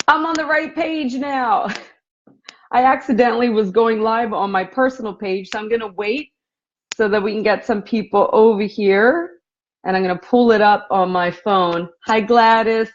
I'm on the right page now. I accidentally was going live on my personal page, so I'm going to wait so that we can get some people over here. And I'm going to pull it up on my phone. Hi, Gladys.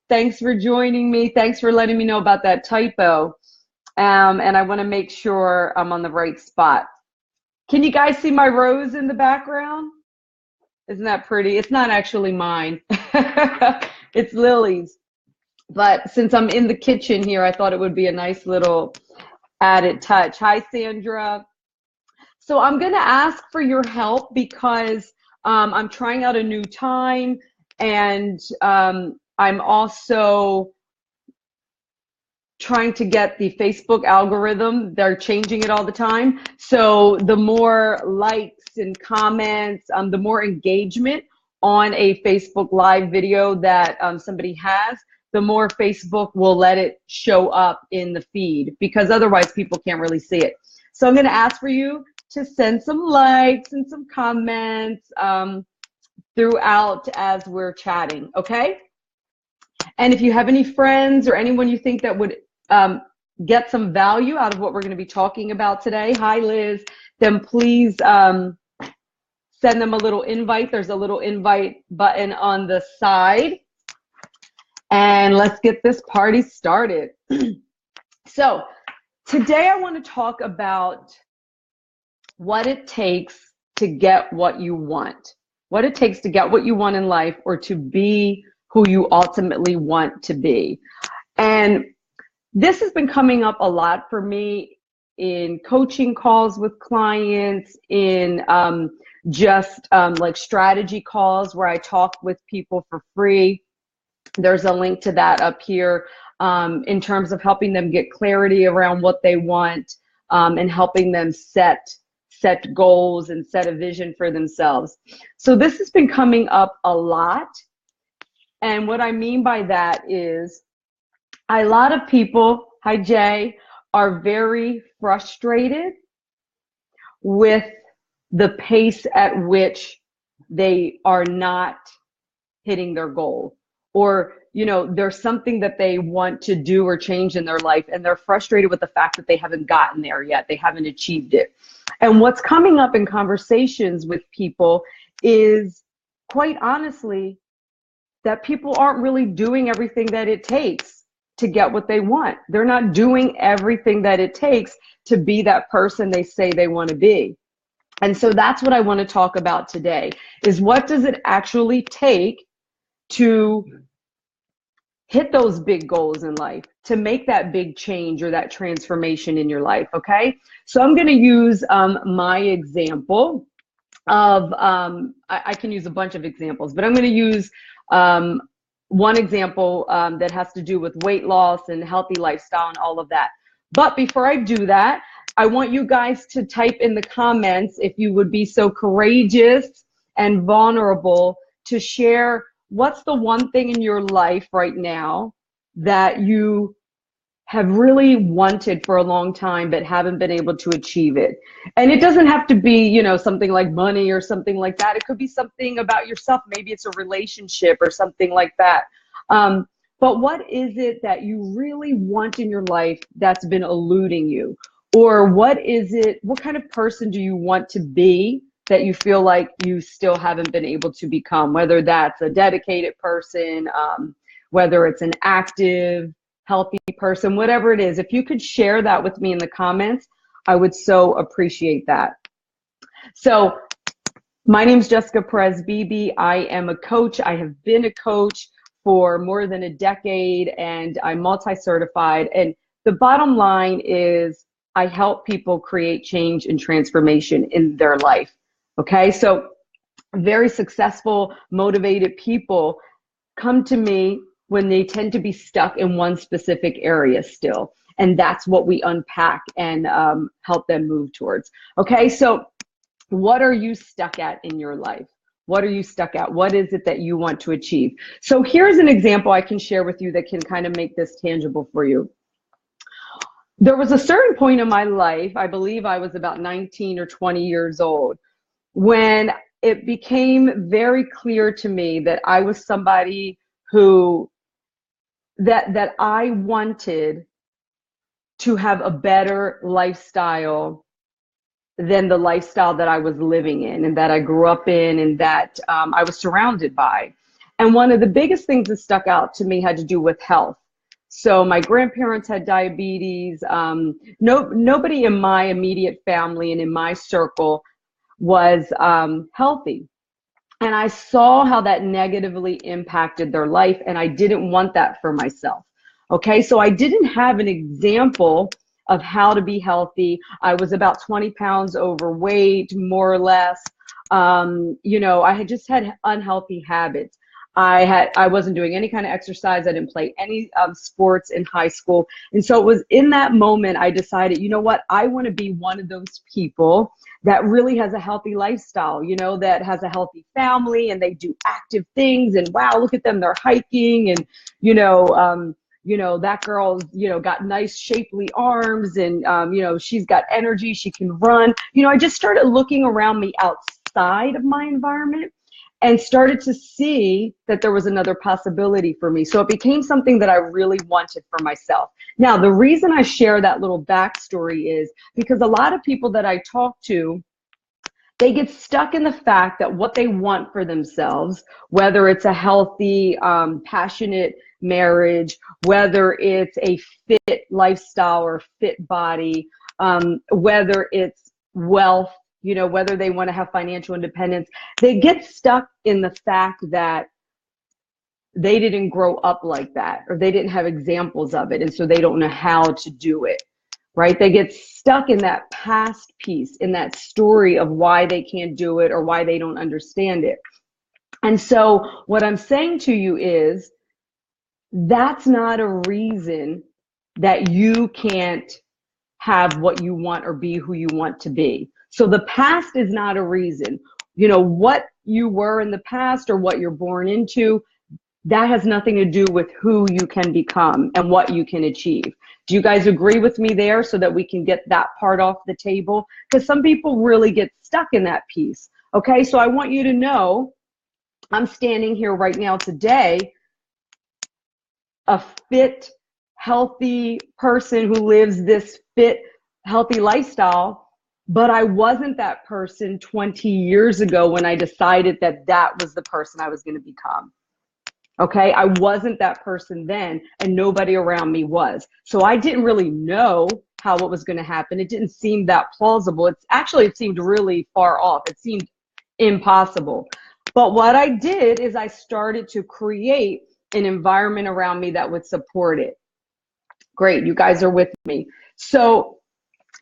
Thanks for joining me. Thanks for letting me know about that typo. And I want to make sure I'm on the right spot. Can you guys see my rose in the background? Isn't that pretty? It's not actually mine. It's Lily's. But since I'm in the kitchen here, I thought it would be a nice little added touch. Hi, Sandra. So I'm going to ask for your help because I'm trying out a new time, and I'm also trying to get the Facebook algorithm. They're changing it all the time. So the more likes and comments, the more engagement on a Facebook Live video that somebody has, the more Facebook will let it show up in the feed, because otherwise people can't really see it. So I'm going to ask for you to send some likes and some comments throughout as we're chatting, okay? And if you have any friends or anyone you think that would get some value out of what we're going to be talking about today, hi Liz, then please send them a little invite. There's a little invite button on the side. And let's get this party started. So today I want to talk about what it takes to get what you want. What it takes to get what you want in life, or to be who you ultimately want to be. And this has been coming up a lot for me in coaching calls with clients, in just like strategy calls where I talk with people for free. There's a link to that up here in terms of helping them get clarity around what they want and helping them set goals and set a vision for themselves. So this has been coming up a lot. And what I mean by that is a lot of people, hi Jay, are very frustrated with the pace at which they are not hitting their goal. Or, you know, there's something that they want to do or change in their life, and they're frustrated with the fact that they haven't gotten there yet. They haven't achieved it. And what's coming up in conversations with people is, quite honestly, that people aren't really doing everything that it takes to get what they want. They're not doing everything that it takes to be that person they say they want to be. And so that's what I want to talk about today, is what does it actually take to hit those big goals in life, to make that big change or that transformation in your life, okay? So I'm going to use my example of, I can use a bunch of examples, but I'm going to use one example that has to do with weight loss and healthy lifestyle and all of that. But before I do that, I want you guys to type in the comments, if you would be so courageous and vulnerable, to share what's the one thing in your life right now that you have really wanted for a long time but haven't been able to achieve it. And it doesn't have to be, you know, something like money or something like that. It could be something about yourself. Maybe it's a relationship or something like that. But what is it that you really want in your life that's been eluding you? Or what kind of person do you want to be that you feel like you still haven't been able to become? Whether that's a dedicated person, whether it's an active, healthy person, whatever it is. If you could share that with me in the comments, I would so appreciate that. So my name is Jessica Perez-Beebe. I am a coach. I have been a coach for more than a decade, and I'm multi-certified. And the bottom line is I help people create change and transformation in their life. Okay, so very successful, motivated people come to me when they tend to be stuck in one specific area still. And that's what we unpack and help them move towards. Okay, so what are you stuck at in your life? What are you stuck at? What is it that you want to achieve? So here's an example I can share with you that can kind of make this tangible for you. There was a certain point in my life, I believe I was about 19 or 20 years old, when it became very clear to me that I was somebody who that I wanted to have a better lifestyle than the lifestyle that I was living in and that I grew up in and that I was surrounded by. And one of the biggest things that stuck out to me had to do with health. So my grandparents had diabetes. Nobody in my immediate family and in my circle was healthy. And I saw how that negatively impacted their life, and I didn't want that for myself. Okay, so I didn't have an example of how to be healthy. I was about 20 pounds overweight, more or less. I had just had unhealthy habits. I wasn't doing any kind of exercise. I didn't play any sports in high school. And so it was in that moment I decided, you know what, I want to be one of those people that really has a healthy lifestyle, that has a healthy family and they do active things. And wow, look at them, they're hiking and, that girl's, got nice shapely arms and, she's got energy, she can run. I just started looking around me outside of my environment and started to see that there was another possibility for me. So it became something that I really wanted for myself. Now, the reason I share that little backstory is because a lot of people that I talk to, they get stuck in the fact that what they want for themselves, whether it's a healthy, passionate marriage, whether it's a fit lifestyle or fit body, whether it's wealth, whether they want to have financial independence, they get stuck in the fact that they didn't grow up like that, or they didn't have examples of it, and so they don't know how to do it, right? They get stuck in that past piece, in that story of why they can't do it or why they don't understand it. And so what I'm saying to you is, that's not a reason that you can't have what you want or be who you want to be. So the past is not a reason. What you were in the past or what you're born into, that has nothing to do with who you can become and what you can achieve. Do you guys agree with me there so that we can get that part off the table? Because some people really get stuck in that piece. Okay, so I want you to know, I'm standing here right now today, a fit, healthy person who lives this fit, healthy lifestyle, but I wasn't that person 20 years ago when I decided that that was the person I was going to become. Okay, I wasn't that person then, and nobody around me was. So I didn't really know how it was going to happen. It didn't seem that plausible. It seemed really far off. It seemed impossible. But what I did is I started to create an environment around me that would support it. Great, you guys are with me. So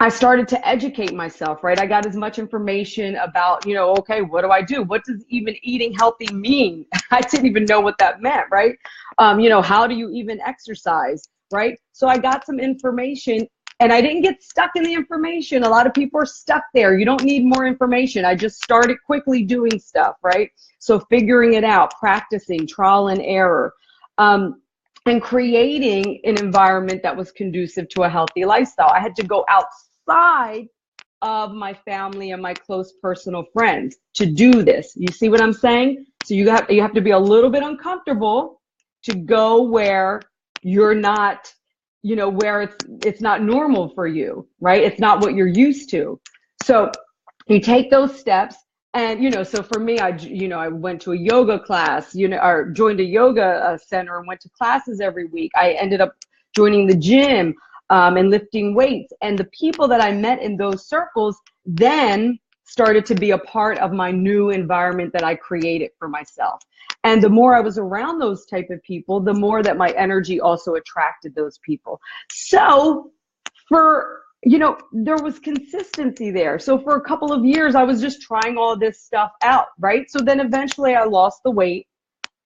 I started to educate myself, right? I got as much information about, okay, what do I do? What does even eating healthy mean? I didn't even know what that meant, right? How do you even exercise, right? So I got some information and I didn't get stuck in the information. A lot of people are stuck there. You don't need more information. I just started quickly doing stuff, right? So figuring it out, practicing, trial and error. And creating an environment that was conducive to a healthy lifestyle. I had to go outside of my family and my close personal friends to do this. You see what I'm saying? So you have to be a little bit uncomfortable to go where you're not, where it's not normal for you, right? It's not what you're used to. So you take those steps. And, so for me, I went to a yoga class, or joined a yoga center and went to classes every week. I ended up joining the gym and lifting weights. And the people that I met in those circles then started to be a part of my new environment that I created for myself. And the more I was around those type of people, the more that my energy also attracted those people. So there was consistency there. So for a couple of years, I was just trying all this stuff out, right? So then eventually I lost the weight.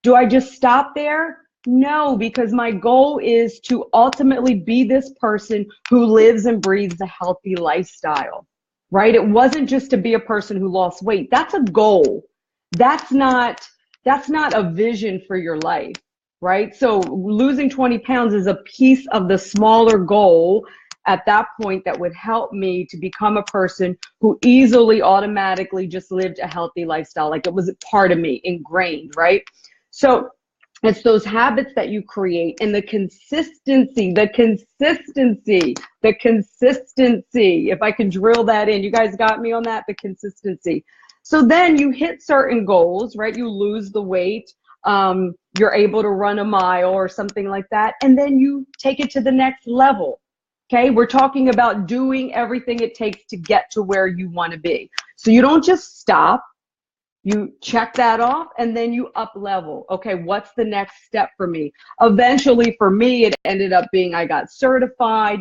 Do I just stop there? No, because my goal is to ultimately be this person who lives and breathes a healthy lifestyle, right? It wasn't just to be a person who lost weight. That's a goal. That's not a vision for your life, right? So losing 20 pounds is a piece of the smaller goal at that point that would help me to become a person who easily, automatically just lived a healthy lifestyle. Like it was a part of me, ingrained, right? So It's those habits that you create and the consistency, the consistency, the consistency. If I can drill that in, you guys got me on that, the consistency. So then you hit certain goals, right? You lose the weight. You're able to run a mile or something like that. And then you take it to the next level. Okay. We're talking about doing everything it takes to get to where you want to be. So you don't just stop. You check that off and then you up level. Okay, what's the next step for me? Eventually for me, it ended up being I got certified,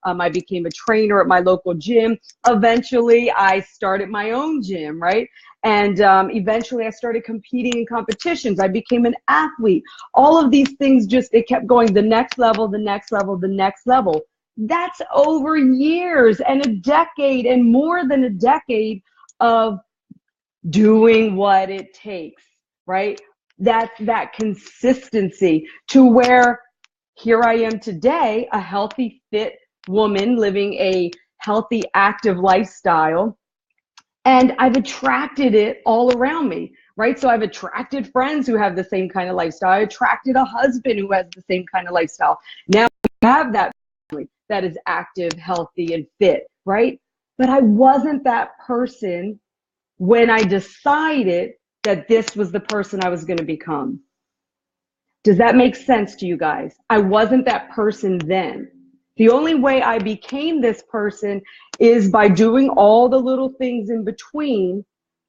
I became a trainer at my local gym. Eventually I started my own gym, right? And eventually I started competing in competitions. I became an athlete. All of these things it kept going the next level, the next level, the next level. That's over years and a decade and more than a decade of doing what it takes, right? That's that consistency to where here I am today, a healthy, fit woman living a healthy, active lifestyle. And I've attracted it all around me, right? So I've attracted friends who have the same kind of lifestyle. I attracted a husband who has the same kind of lifestyle. Now I have that family that is active, healthy, and fit, right? But I wasn't that person when I decided that this was the person I was going to become. Does that make sense to you guys? I wasn't that person then. The only way I became this person is by doing all the little things in between,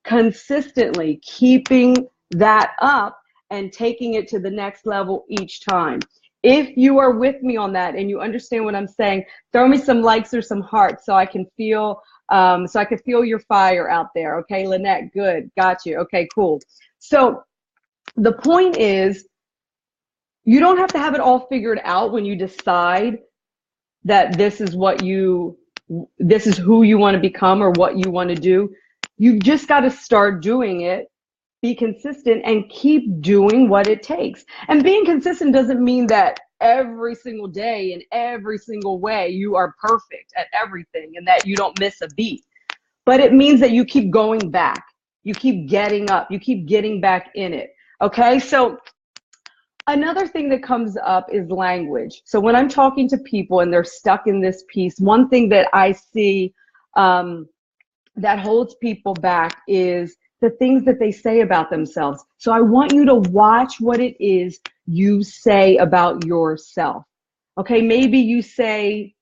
consistently keeping that up and taking it to the next level each time. If you are with me on that and you understand what I'm saying, throw me some likes or some hearts so I can feel your fire out there. Okay, Lynette, good, got you. Okay, cool. So the point is, you don't have to have it all figured out when you decide that this is who you want to become or what you want to do. You've just got to start doing it, be consistent, and keep doing what it takes. And being consistent doesn't mean that every single day in every single way you are perfect at everything and that you don't miss a beat. But it means that you keep going back. You keep getting up. You keep getting back in it. Okay, so another thing that comes up is language. So when I'm talking to people and they're stuck in this piece, one thing that I see that holds people back is the things that they say about themselves. So I want you to watch what it is you say about yourself. Okay, maybe you say,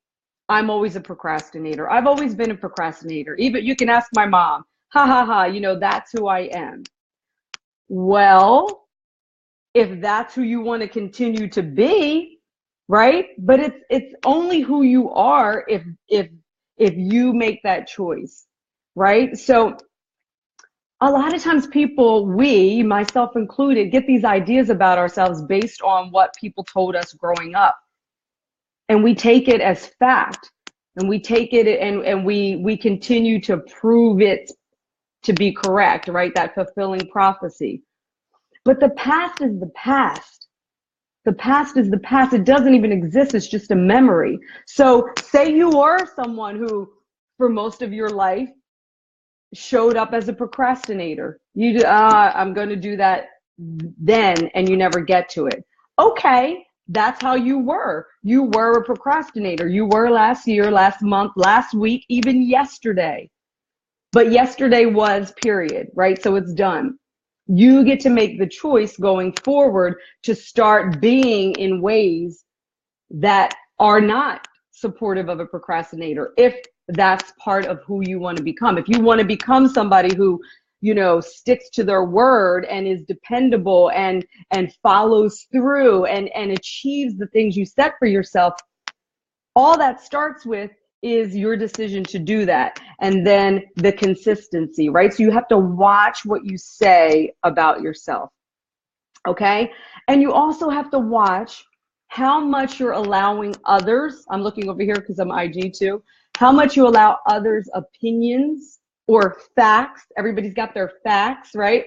I'm always a procrastinator. I've always been a procrastinator. Even you can ask my mom, ha ha ha, that's who I am. Well, if that's who you want to continue to be, right? But it's only who you are if you make that choice, right? So a lot of times people, we, myself included, get these ideas about ourselves based on what people told us growing up. And we take it as fact. And we take it and we continue to prove it to be correct, right? That fulfilling prophecy. But the past is the past. The past is the past. It doesn't even exist. It's just a memory. So say you are someone who, for most of your life, showed up as a procrastinator. I'm going to do that then, and you never get to it. Okay, that's how you were. You were a procrastinator. You were last year, last month, last week, even yesterday. But yesterday was, period, right? So it's done. You get to make the choice going forward to start being in ways that are not supportive of a procrastinator, if that's part of who you want to become. If you want to become somebody who, sticks to their word and is dependable and follows through and achieves the things you set for yourself, all that starts with is your decision to do that. And then the consistency, right? So you have to watch what you say about yourself. Okay. And you also have to watch how much you're allowing others. I'm looking over here because I'm IG too. How much you allow others' opinions or facts. Everybody's got their facts, right?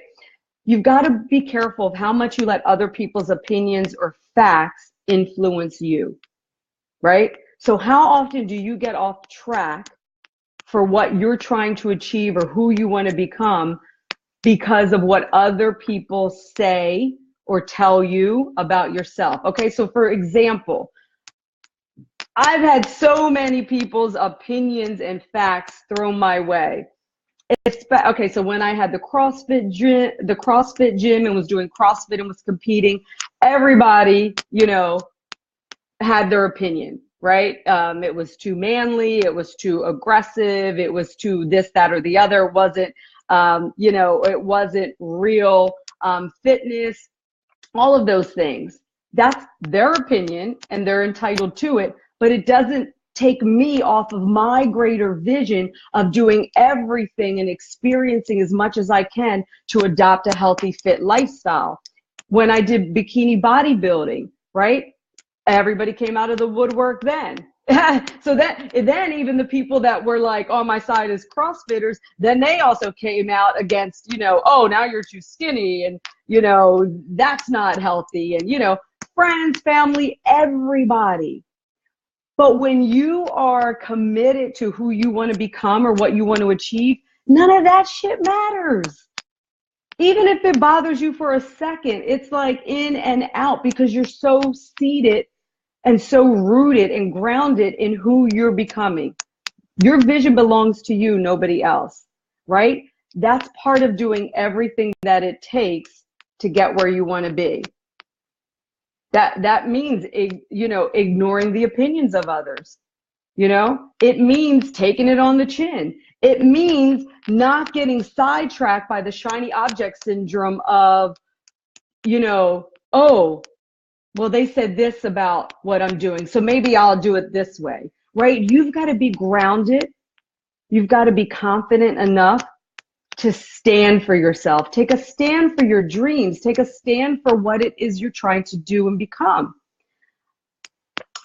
You've got to be careful of how much you let other people's opinions or facts influence you, right? So how often do you get off track for what you're trying to achieve or who you want to become because of what other people say or tell you about yourself. Okay, so for example, I've had so many people's opinions and facts thrown my way. Okay, so when I had the CrossFit gym and was doing CrossFit and was competing, everybody, had their opinion, right? It was too manly, it was too aggressive, it was too this, that, or the other. It wasn't, it wasn't real fitness, all of those things. That's their opinion and they're entitled to it, but it doesn't take me off of my greater vision of doing everything and experiencing as much as I can to adopt a healthy, fit lifestyle. When I did bikini bodybuilding, right? Everybody came out of the woodwork then. So then even the people that were like on my side as CrossFitters, then they also came out against, oh, now you're too skinny and, that's not healthy. And, friends, family, everybody. But when you are committed to who you want to become or what you want to achieve, none of that shit matters. Even if it bothers you for a second, it's like in and out because you're so seated and so rooted and grounded in who you're becoming. Your vision belongs to you, nobody else, right? That's part of doing everything that it takes to get where you want to be. That means, ignoring the opinions of others. It means taking it on the chin. It means not getting sidetracked by the shiny object syndrome of, oh, well, they said this about what I'm doing, so maybe I'll do it this way, right? You've got to be grounded. You've got to be confident enough to stand for yourself. Take a stand for your dreams. Take a stand for what it is you're trying to do and become.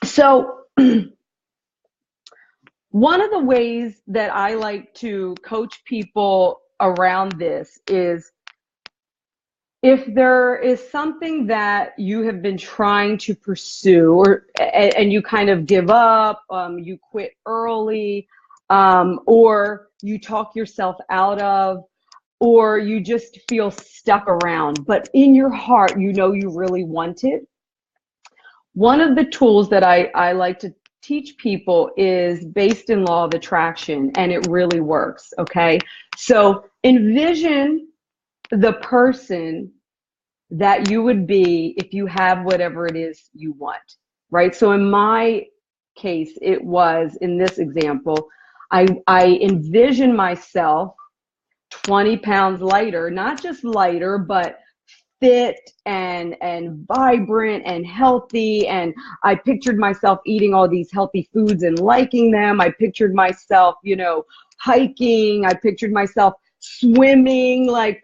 So one of the ways that I like to coach people around this is if there is something that you have been trying to pursue and you kind of give up, you quit early, or you talk yourself out of, or you just feel stuck around, but in your heart, you really want it. One of the tools that I like to teach people is based in law of attraction, and it really works, okay? So envision the person that you would be if you have whatever it is you want, right? So in my case, it was, in this example, I envision myself 20 pounds lighter, not just lighter, but fit and vibrant and healthy. And I pictured myself eating all these healthy foods and liking them. I pictured myself, hiking. I pictured myself swimming, I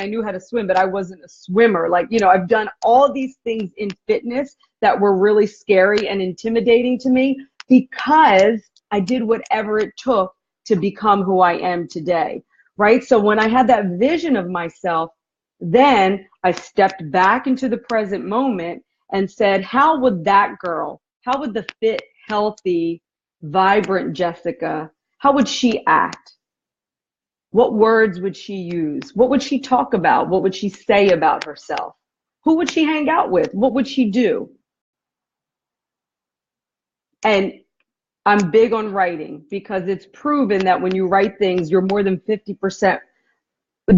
knew how to swim, but I wasn't a swimmer. I've done all these things in fitness that were really scary and intimidating to me because I did whatever it took to become who I am today, right? So when I had that vision of myself, then I stepped back into the present moment and said, how would the fit, healthy, vibrant Jessica, how would she act? What words would she use? What would she talk about? What would she say about herself? Who would she hang out with? What would she do? And I'm big on writing because it's proven that when you write things, you're more than 50%,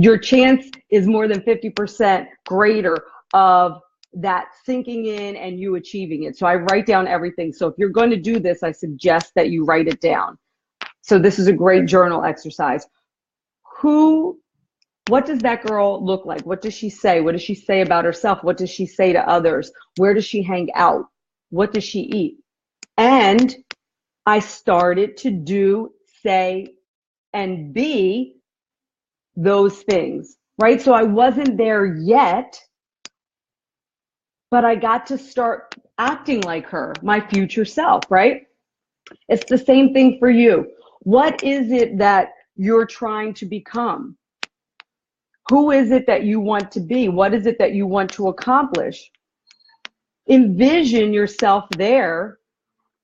your chance is more than 50% greater of that sinking in and you achieving it. So I write down everything. So if you're going to do this, I suggest that you write it down. So this is a great journal exercise. What does that girl look like? What does she say? What does she say about herself? What does she say to others? Where does she hang out? What does she eat? And I started to do, say, and be those things, right? So I wasn't there yet, but I got to start acting like her, my future self, right? It's the same thing for you. What is it that you're trying to become? Who is it that you want to be? What is it that you want to accomplish? Envision yourself there,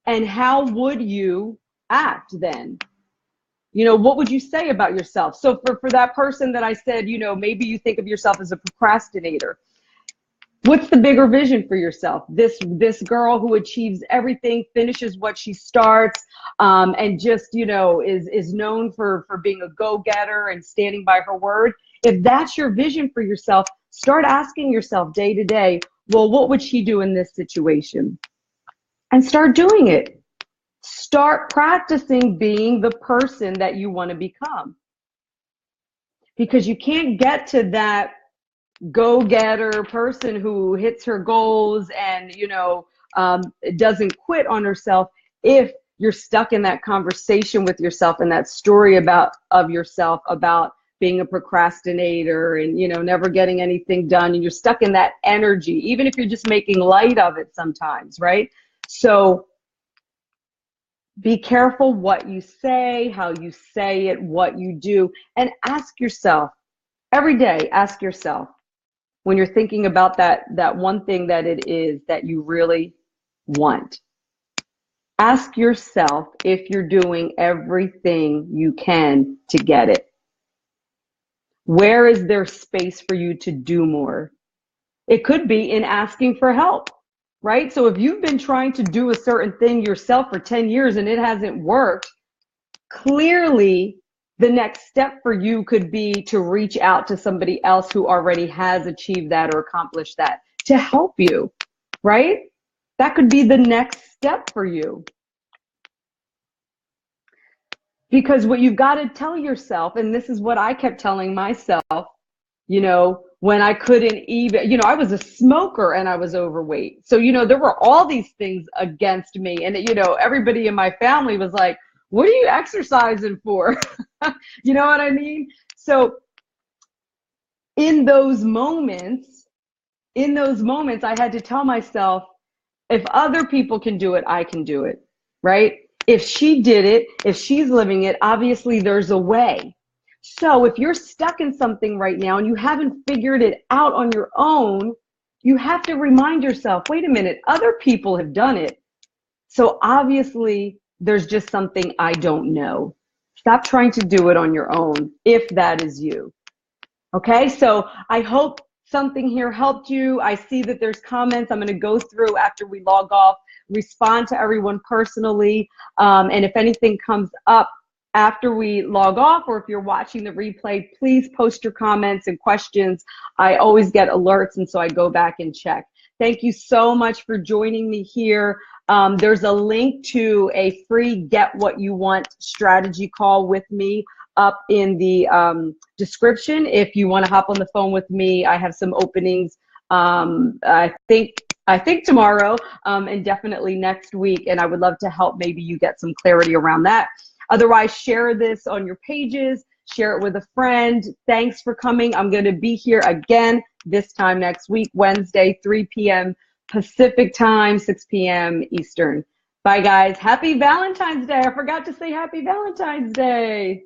and how would you act then? You know, what would you say about yourself? So for that person that I said, you know, maybe you think of yourself as a procrastinator. What's the bigger vision for yourself? This girl who achieves everything, finishes what she starts, and just, you know, is known for being a go-getter and standing by her word. If that's your vision for yourself, start asking yourself day to day, well, what would she do in this situation? And start doing it. Start practicing being the person that you want to become. Because you can't get to that go-getter person who hits her goals and, you know, doesn't quit on herself if you're stuck in that conversation with yourself and that story of yourself about being a procrastinator and, you know, never getting anything done, and you're stuck in that energy, even if you're just making light of it sometimes, right? So be careful what you say, how you say it, what you do, and ask yourself every day, ask yourself, when you're thinking about that one thing that it is that you really want, ask yourself if you're doing everything you can to get it. Where is there space for you to do more? It could be in asking for help, right? So if you've been trying to do a certain thing yourself for 10 years and it hasn't worked, clearly the next step for you could be to reach out to somebody else who already has achieved that or accomplished that to help you, right? That could be the next step for you. Because what you've got to tell yourself, and this is what I kept telling myself, you know, when I couldn't even, you know, I was a smoker and I was overweight. So, you know, there were all these things against me. And, you know, everybody in my family was like, what are you exercising for? You know what I mean? So in those moments, I had to tell myself, if other people can do it, I can do it, right? If she did it, if she's living it, obviously there's a way. So if you're stuck in something right now and you haven't figured it out on your own, you have to remind yourself, wait a minute, other people have done it. So obviously there's just something I don't know. Stop trying to do it on your own, if that is you. Okay, so I hope something here helped you. I see that there's comments I'm going to go through after we log off, respond to everyone personally. And if anything comes up after we log off, or if you're watching the replay, please post your comments and questions. I always get alerts, and so I go back and check. Thank you so much for joining me here. There's a link to a free Get What You Want strategy call with me up in the description. If you want to hop on the phone with me, I have some openings. I think tomorrow and definitely next week, and I would love to help maybe you get some clarity around that. Otherwise, share this on your pages, share it with a friend. Thanks for coming. I'm going to be here again this time next week, Wednesday, 3 p.m. Pacific time, 6 p.m. Eastern. Bye, guys. Happy Valentine's Day. I forgot to say Happy Valentine's Day.